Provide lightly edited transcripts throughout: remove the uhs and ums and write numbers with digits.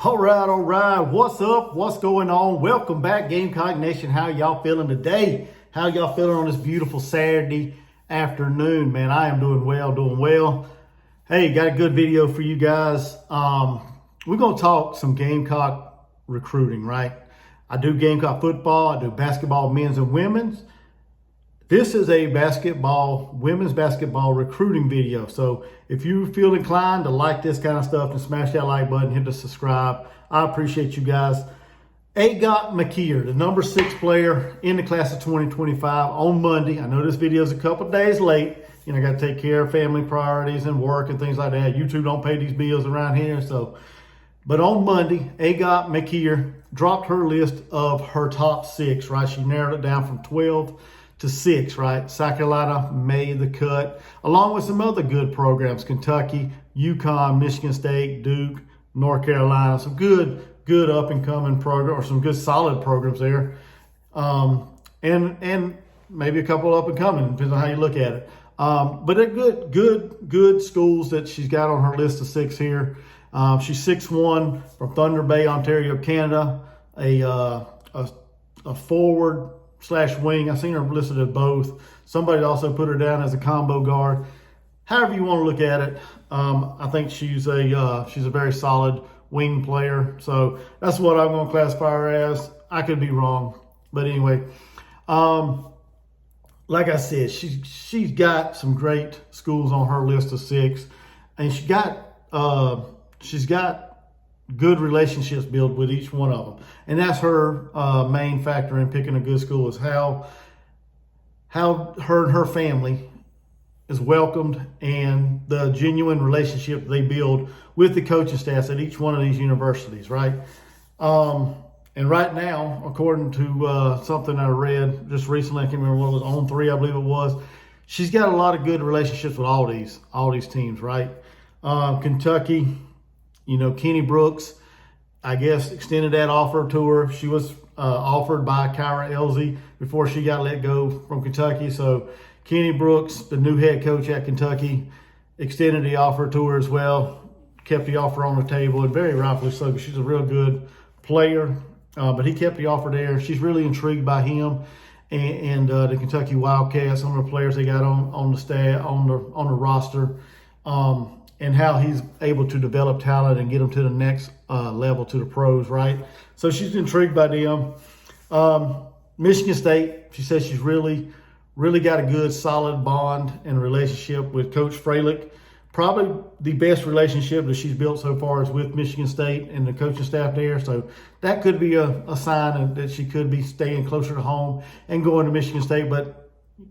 All right. What's up? What's going on? Welcome back, Gamecock Nation. How y'all feeling today? How y'all feeling on this beautiful Saturday afternoon? Man, I am doing well. Hey, got a good video for you guys. We're going to talk some Gamecock recruiting, right? I do Gamecock football. I do basketball, men's and women's. This is a women's basketball recruiting video. So if you feel inclined to like this kind of stuff, then smash that like button, hit the subscribe. I appreciate you guys. Agot Makeer, the number 6 player in the class of 2025 on Monday. I know this video is a couple days late. I got to take care of family priorities and work and things like that. YouTube don't pay these bills around here. But on Monday, Agot Makeer dropped her list of her top 6, right? She narrowed it down from 12 to 6, right? South Carolina made the cut, along with some other good programs: Kentucky, UConn, Michigan State, Duke, North Carolina. Some good up and coming program, or some good solid programs there, and maybe a couple up and coming, depends on how you look at it. But they're good schools that she's got on her list of 6 here. She's 6'1" from Thunder Bay, Ontario, Canada. A forward / wing. I've seen her listed as both. Somebody also put her down as a combo guard. However you want to look at it, I think she's a very solid wing player. So that's what I'm going to classify her as. I could be wrong, but anyway, like I said, she's got some great schools on her list of 6, and she's got good relationships built with each one of them. And that's her main factor in picking a good school, is how her and her family is welcomed and the genuine relationship they build with the coaching staffs at each one of these universities, right? And right now, according to something I read just recently, I can't remember what it was, On 3, I believe it was, she's got a lot of good relationships with all these teams, right? Kentucky, Kenny Brooks, I guess, extended that offer to her. She was offered by Kyra Elzy before she got let go from Kentucky. So Kenny Brooks, the new head coach at Kentucky, extended the offer to her as well, kept the offer on the table, and very rightfully so, because she's a real good player. But he kept the offer there. She's really intrigued by him and the Kentucky Wildcats, some of the players they got on the staff, on the roster. And how he's able to develop talent and get them to the next level, to the pros, right? So she's intrigued by them. Michigan State, she says she's really got a good, solid bond and relationship with Coach Freilich. Probably the best relationship that she's built so far is with Michigan State and the coaching staff there. So that could be a sign that she could be staying closer to home and going to Michigan State. But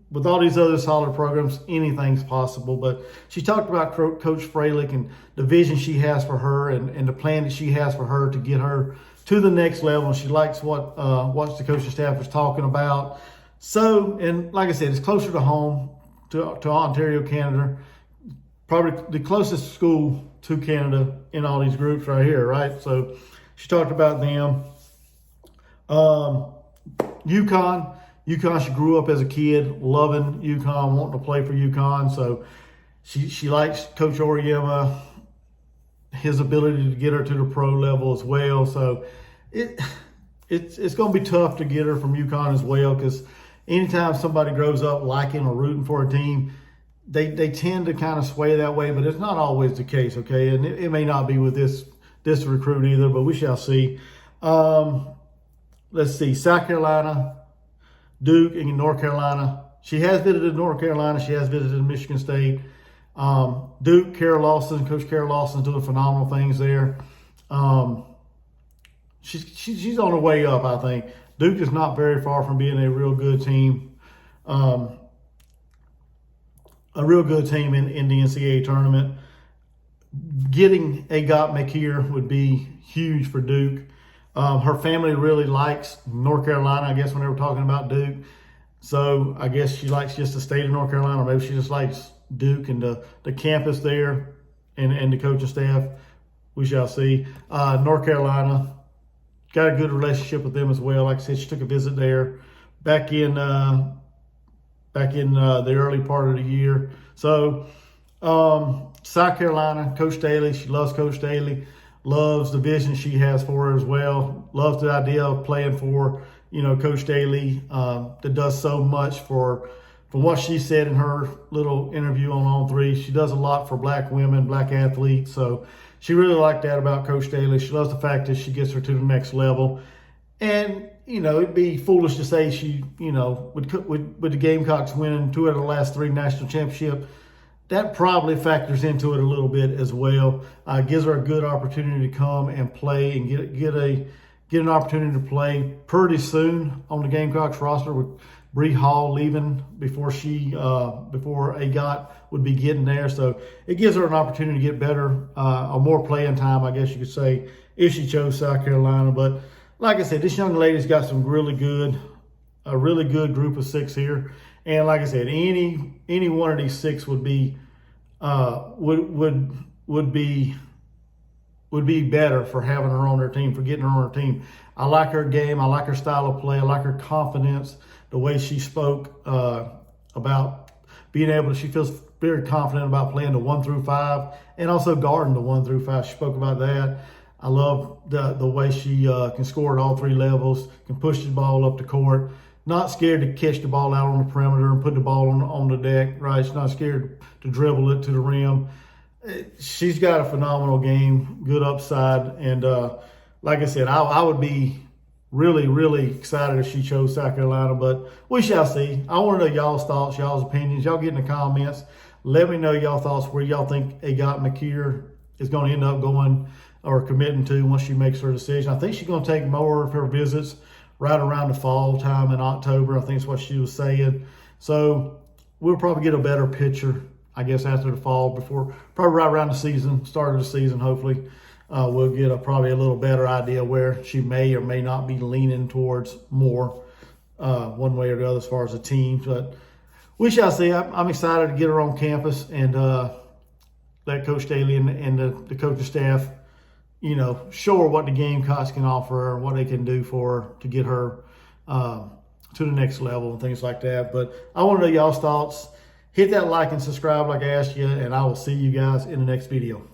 with all these other solid programs, anything's possible. But she talked about Coach Freilich and the vision she has for her and the plan that she has for her to get her to the next level. She likes what the coaching staff is talking about. So, and like I said, it's closer to home, to Ontario, Canada. Probably the closest school to Canada in all these groups right here, right? So she talked about them. UConn, she grew up as a kid loving UConn, wanting to play for UConn. So she likes Coach Oriema, his ability to get her to the pro level as well. So it's going to be tough to get her from UConn as well, because anytime somebody grows up liking or rooting for a team, they tend to kind of sway that way, but it's not always the case, okay? And it may not be with this recruit either, but we shall see. Let's see, South Carolina, Duke, and North Carolina. She has visited North Carolina. She has visited Michigan State. Duke, Coach Carol Lawson's doing phenomenal things there. She's on her way up, I think. Duke is not very far from being a real good team. A real good team in the NCAA tournament. Getting Agot Makeer would be huge for Duke. Her family really likes North Carolina, I guess, when they were talking about Duke. So I guess she likes just the state of North Carolina, or maybe she just likes Duke and the campus there and the coaching staff. We shall see. North Carolina, got a good relationship with them as well. Like I said, she took a visit there back in the early part of the year. So South Carolina, Coach Daly, she loves Coach Daly. loves the vision she has for her as well. Loves the idea of playing for, Coach Daly, that does so much for. From what she said in her little interview on On3, she does a lot for black women, black athletes. So she really liked that about Coach Daly. She loves the fact that she gets her to the next level. And, it'd be foolish to say she, with the Gamecocks winning 2 out of the last 3 national championships, that probably factors into it a little bit as well. Gives her a good opportunity to come and play and get an opportunity to play pretty soon on the Gamecocks roster with Bree Hall leaving before Agot would be getting there. So it gives her an opportunity to get better, or more playing time, I guess you could say, if she chose South Carolina. But like I said, this young lady's got a really good group of 6 here. And like I said, any one of these 6 would be better for having her on their team, for getting her on her team. I like her game. I like her style of play. I like her confidence, the way she spoke about being able to, she feels very confident about playing the 1 through 5 and also guarding the 1 through 5. She spoke about that. I love the way she can score at all 3 levels, can push the ball up the court, not scared to catch the ball out on the perimeter and put the ball on the deck, right? She's not scared to dribble it to the rim. She's got a phenomenal game, good upside. And like I said, I would be really, really excited if she chose South Carolina, but we shall see. I want to know y'all's thoughts, y'all's opinions. Y'all get in the comments. Let me know y'all thoughts, where y'all think Agot Makeer is going to end up going or committing to once she makes her decision. I think she's going to take more of her visits right around the fall time in October. I think that's what she was saying. So we'll probably get a better picture, I guess, after the fall, probably right around the season, start of the season, hopefully. We'll get probably a little better idea where she may or may not be leaning towards more one way or the other as far as the team. But we shall see. I'm excited to get her on campus and let Coach Daly and the coaching staff, show her what the Gamecocks can offer her, what they can do for her to get her to the next level and things like that. But I want to know y'all's thoughts. Hit that like and subscribe like I asked you, and I will see you guys in the next video.